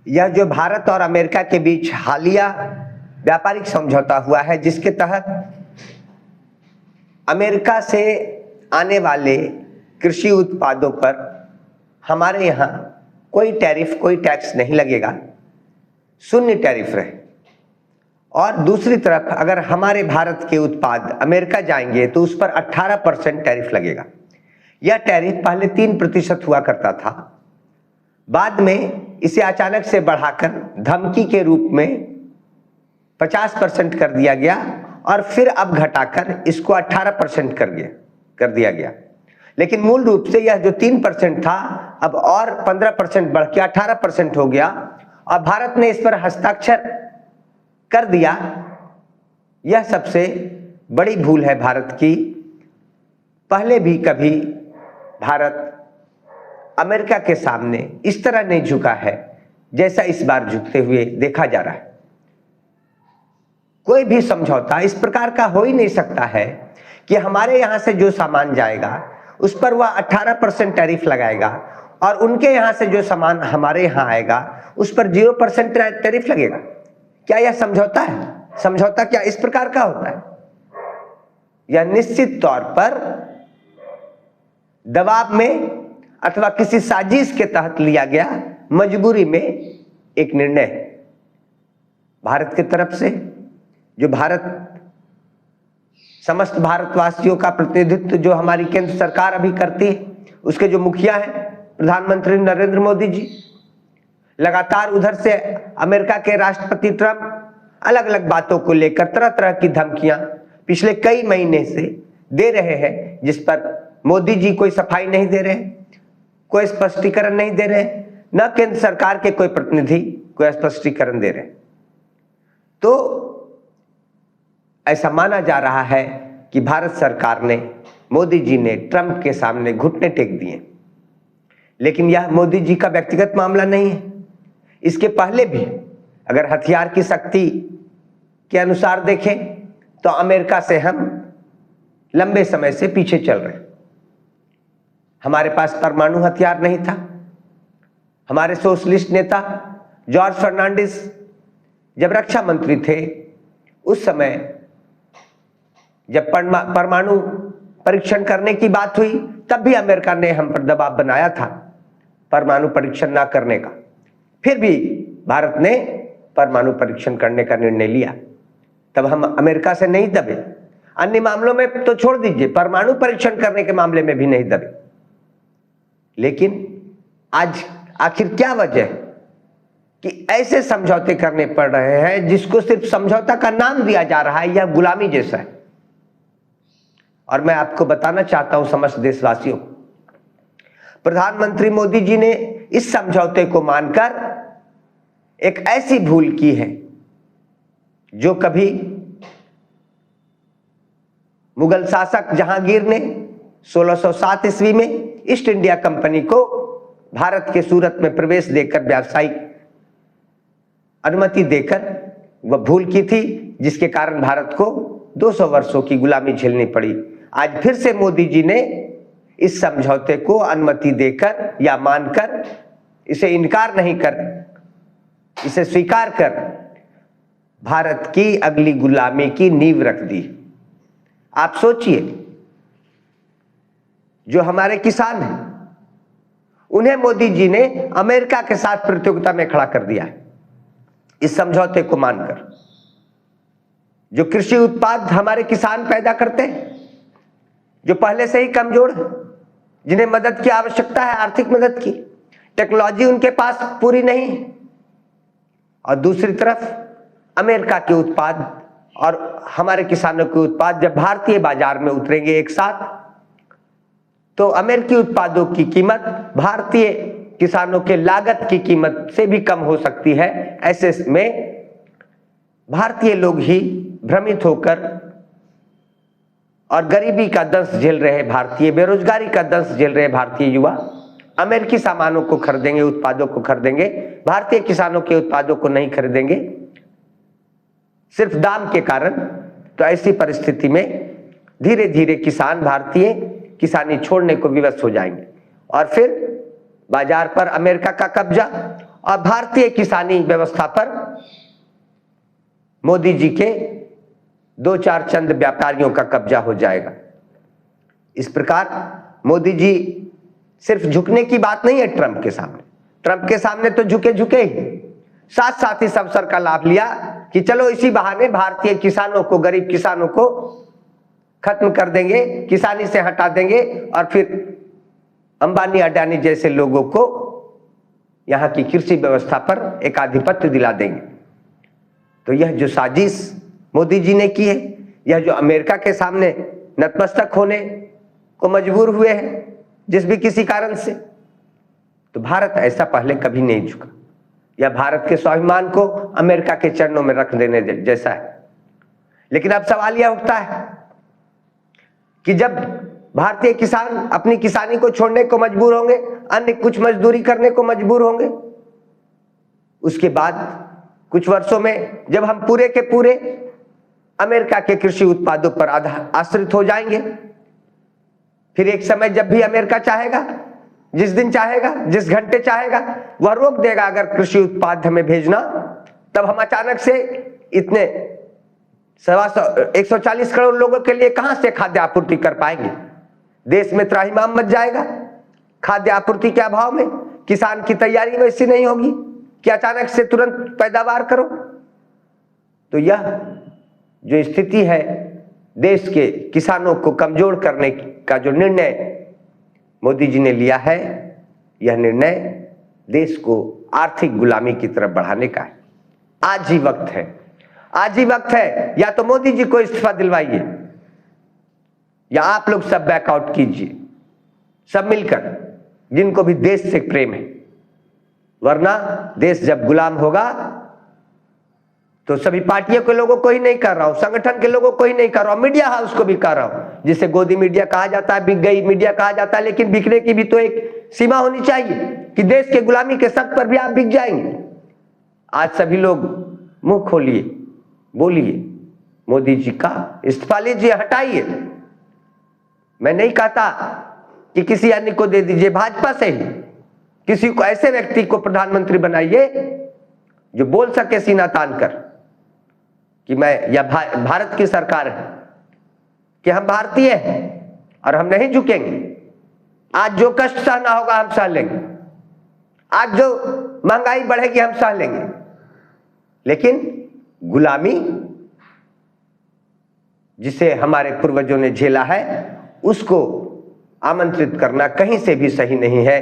यह जो भारत और अमेरिका के बीच हालिया व्यापारिक समझौता हुआ है, जिसके तहत अमेरिका से आने वाले कृषि उत्पादों पर हमारे यहाँ कोई टैरिफ, कोई टैक्स नहीं लगेगा, शून्य टैरिफ रहे। और दूसरी तरफ अगर हमारे भारत के उत्पाद अमेरिका जाएंगे तो उस पर 18% टैरिफ लगेगा। यह टैरिफ पहले 3% हुआ करता था, बाद में इसे अचानक से बढ़ाकर धमकी के रूप में 50% कर दिया गया और फिर अब घटाकर इसको 18% कर दिया गया। लेकिन मूल रूप से यह जो 3% था अब और 15% बढ़ के 18% हो गया और भारत ने इस पर हस्ताक्षर कर दिया। यह सबसे बड़ी भूल है भारत की। पहले भी कभी भारत अमेरिका के सामने इस तरह नहीं झुका है जैसा इस बार झुकते हुए देखा जा रहा है। कोई भी समझौता इस प्रकार का हो ही नहीं सकता है कि हमारे यहां से जो सामान जाएगा उस पर वह 18% टैरिफ लगाएगा और उनके यहां से जो सामान हमारे यहां आएगा उस पर 0% टैरिफ लगेगा। क्या यह समझौता है? समझौता क्या इस प्रकार का होता है? यह निश्चित तौर पर दबाव में अथवा किसी साजिश के तहत लिया गया मजबूरी में एक निर्णय है भारत की तरफ से। जो भारत समस्त भारतवासियों का प्रतिनिधित्व जो हमारी केंद्र सरकार अभी करती है, उसके जो मुखिया हैं प्रधानमंत्री नरेंद्र मोदी जी, लगातार उधर से अमेरिका के राष्ट्रपति ट्रंप अलग अलग बातों को लेकर तरह तरह की धमकियां पिछले कई महीने से दे रहे हैं, जिस पर मोदी जी कोई सफाई नहीं दे रहे, कोई स्पष्टीकरण नहीं दे रहे, न केंद्र सरकार के कोई प्रतिनिधि कोई स्पष्टीकरण दे रहे। तो ऐसा माना जा रहा है कि भारत सरकार ने, मोदी जी ने ट्रंप के सामने घुटने टेक दिए। लेकिन यह मोदी जी का व्यक्तिगत मामला नहीं है। इसके पहले भी अगर हथियार की शक्ति के अनुसार देखें तो अमेरिका से हम लंबे समय से पीछे चल रहे हैं। हमारे पास परमाणु हथियार नहीं था। हमारे सोशलिस्ट नेता जॉर्ज फर्नांडिस जब रक्षा मंत्री थे, उस समय जब परमाणु परीक्षण करने की बात हुई तब भी अमेरिका ने हम पर दबाव बनाया था परमाणु परीक्षण ना करने का। फिर भी भारत ने परमाणु परीक्षण करने का निर्णय लिया, तब हम अमेरिका से नहीं दबे। अन्य मामलों में तो छोड़ दीजिए, परमाणु परीक्षण करने के मामले में भी नहीं दबे। लेकिन आज आखिर क्या वजह है कि ऐसे समझौते करने पड़ रहे हैं जिसको सिर्फ समझौता का नाम दिया जा रहा है? यह गुलामी जैसा है। और मैं आपको बताना चाहता हूं समस्त देशवासियों, प्रधानमंत्री मोदी जी ने इस समझौते को मानकर एक ऐसी भूल की है जो कभी मुगल शासक जहांगीर ने 1607 ईस्वी में ईस्ट इंडिया कंपनी को भारत के सूरत में प्रवेश देकर, व्यावसायिक अनुमति देकर वह भूल की थी, जिसके कारण भारत को 200 वर्षों की गुलामी झेलनी पड़ी। आज फिर से मोदी जी ने इस समझौते को अनुमति देकर या मानकर, इसे इनकार नहीं कर, इसे स्वीकार कर भारत की अगली गुलामी की नींव रख दी। आप सोचिए, जो हमारे किसान हैं उन्हें मोदी जी ने अमेरिका के साथ प्रतियोगिता में खड़ा कर दिया है इस समझौते को मानकर। जो कृषि उत्पाद हमारे किसान पैदा करते हैं, जो पहले से ही कमजोर हैं, जिन्हें मदद की आवश्यकता है, आर्थिक मदद की, टेक्नोलॉजी उनके पास पूरी नहीं है, और दूसरी तरफ अमेरिका के उत्पाद और हमारे किसानों के उत्पाद जब भारतीय बाजार में उतरेंगे एक साथ, तो अमेरिकी उत्पादों की कीमत भारतीय किसानों के लागत की कीमत से भी कम हो सकती है। ऐसे में भारतीय लोग ही भ्रमित होकर और गरीबी का दंश झेल रहे भारतीय, बेरोजगारी का दंश झेल रहे भारतीय युवा अमेरिकी सामानों को खरीदेंगे, उत्पादों को खरीदेंगे, भारतीय किसानों के उत्पादों को नहीं खरीदेंगे सिर्फ दाम के कारण। तो ऐसी परिस्थिति में धीरे धीरे किसान भारतीय किसानी छोड़ने को विवश हो जाएंगे और फिर बाजार पर अमेरिका का कब्जा और भारतीय किसानी व्यवस्था पर मोदी जी के दो चार चंद व्यापारियों का कब्जा हो जाएगा। इस प्रकार मोदी जी सिर्फ झुकने की बात नहीं है ट्रंप के सामने तो झुके ही, साथ साथ इस अवसर का लाभ लिया कि चलो इसी बहाने भारतीय किसानों को, गरीब किसानों को खत्म कर देंगे, किसानी से हटा देंगे और फिर अंबानी अडानी जैसे लोगों को यहां की कृषि व्यवस्था पर एक आधिपत्य दिला देंगे। तो यह जो साजिश मोदी जी ने की है, यह जो अमेरिका के सामने नतमस्तक होने को मजबूर हुए हैं जिस भी किसी कारण से, तो भारत ऐसा पहले कभी नहीं झुका। यह भारत के स्वाभिमान को अमेरिका के चरणों में रख देने जैसा है। लेकिन अब सवाल यह उठता है कि जब भारतीय किसान अपनी किसानी को छोड़ने को मजबूर होंगे, अन्य कुछ मजदूरी करने को मजबूर होंगे, उसके बाद कुछ वर्षों में जब हम पूरे के पूरे अमेरिका के कृषि उत्पादों पर आश्रित हो जाएंगे, फिर एक समय जब भी अमेरिका चाहेगा, जिस दिन चाहेगा, जिस घंटे चाहेगा, वह रोक देगा अगर कृषि उत्पाद हमें भेजना, तब हम अचानक से इतने 140 करोड़ लोगों के लिए कहां से खाद्य आपूर्ति कर पाएंगे। देश में त्राहिमाम मच जाएगा खाद्य आपूर्ति के अभाव में। किसान की तैयारी वैसी नहीं होगी कि अचानक से तुरंत पैदावार करो। तो यह जो स्थिति है, देश के किसानों को कमजोर करने का जो निर्णय मोदी जी ने लिया है, यह निर्णय देश को आर्थिक गुलामी की तरफ बढ़ाने का है। आज ही वक्त है, आज ही वक्त है। या तो मोदी जी को इस्तीफा दिलवाइए या आप लोग सब बैकआउट कीजिए, सब मिलकर, जिनको भी देश से प्रेम है। वरना देश जब गुलाम होगा तो सभी पार्टियों के लोगों को ही नहीं कर रहा हूं, संगठन के लोगों को ही नहीं कर रहा हूं, मीडिया हाउस को भी कर रहा हूं, जिसे गोदी मीडिया कहा जाता है, बिक गई मीडिया कहा जाता है। लेकिन बिकने की भी तो एक सीमा होनी चाहिए कि देश के गुलामी के शर्त पर भी आप बिक जाएंगे। आज सभी लोग मुंह खोलिए, बोलिए, मोदी जी का इस्तीफा लीजिए, हटाइए। मैं नहीं कहता कि किसी अन्य को दे दीजिए, भाजपा से ही किसी को, ऐसे व्यक्ति को प्रधानमंत्री बनाइए जो बोल सके सीना तान कर कि मैं, यह भारत की सरकार है, कि हम भारतीय हैं और हम नहीं झुकेंगे। आज जो कष्ट सहना होगा हम सह लेंगे, आज जो महंगाई बढ़ेगी हम सह लेंगे, लेकिन गुलामी जिसे हमारे पूर्वजों ने झेला है उसको आमंत्रित करना कहीं से भी सही नहीं है।